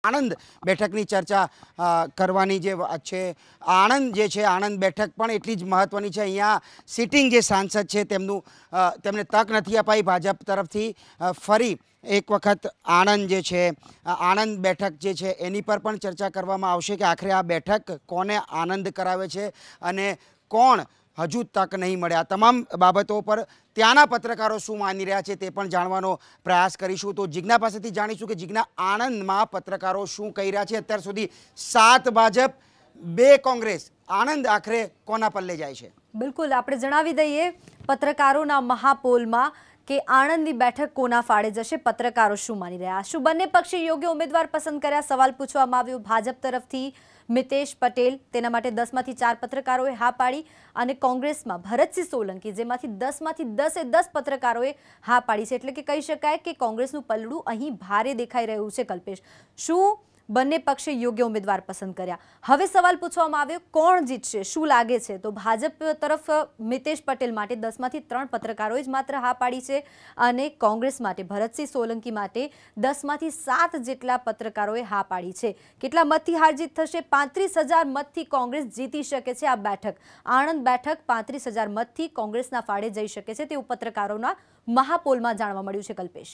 આણંદ બેઠકની ચર્ચા કરવાની જે વાત છે, આણંદ જે છે, આણંદ બેઠક પણ એટલી જ મહત્વની છે। અહીંયા સિટિંગ જે સાંસદ છે તેમને તક નથી અપાઈ ભાજપ તરફથી। ફરી એક વખત આણંદ જે છે, આણંદ બેઠક જે છે એની પર પણ ચર્ચા કરવામાં આવશે કે આખરે આ બેઠક કોને આનંદ કરાવે છે અને કોણ હજુ તક નહીં મળે। આ તમામ બાબતો પર ત્યાંના પત્રકારો શું માની રહ્યા છે તે પણ જાણવાનો પ્રયાસ કરીશું। તો જીજ્ઞા પાસેથી જાણીશું કે જીજ્ઞા, આણંદમાં પત્રકારો શું કહી રહ્યા છે। અત્યાર સુધી 7 ભાજપ 2 કોંગ્રેસ, આણંદ આખરે કોના પલ્લે જાય છે? બિલકુલ, આપણે જણાવી દઈએ પત્રકારોના મહાપોલમાં કે આણંદની બેઠક કોના ફાળે જશે, પત્રકારો શું માની રહ્યા, શું બંને પક્ષે યોગ્ય ઉમેદવાર પસંદ કર્યા, સવાલ પૂછવામાં આવ્યો ભાજપ તરફથી। મિતેશ પટેલ, તેના માટે 10માંથી 4 પત્રકારોએ હા પાડી અને કોંગ્રેસમાં ભરતસિંહ સોલંકી, જેમાંથી 10માંથી 10 પત્રકારોએ હા પાડી છે। એટલે કે કહી શકાય કે કોંગ્રેસનું પલડું અહીં ભારે દેખાઈ રહ્યું છે। કલ્પેશ, શું બંને પક્ષે યોગ્ય ઉમેદવાર પસંદ કર્યા? હવે સવાલ પૂછવામાં આવ્યો કોણ જીતશે, શું લાગે છે? તો ભાજપ તરફ મિતેશ પટેલ માટે 10માંથી 3 પત્રકારોએ જ માત્ર હા પાડી છે અને કોંગ્રેસ માટે ભરતસિંહ સોલંકી માટે 10માંથી 7 જેટલા પત્રકારોએ હા પાડી છે। કેટલા મતથી હાર જીત થશે? 35,000 મતથી કોંગ્રેસ જીતી શકે છે આ બેઠક। આણંદ બેઠક 35,000 મતથી કોંગ્રેસના ફાળે જઈ શકે છે તેવું પત્રકારોના મહાપોલમાં જાણવા મળ્યું છે। કલ્પેશ,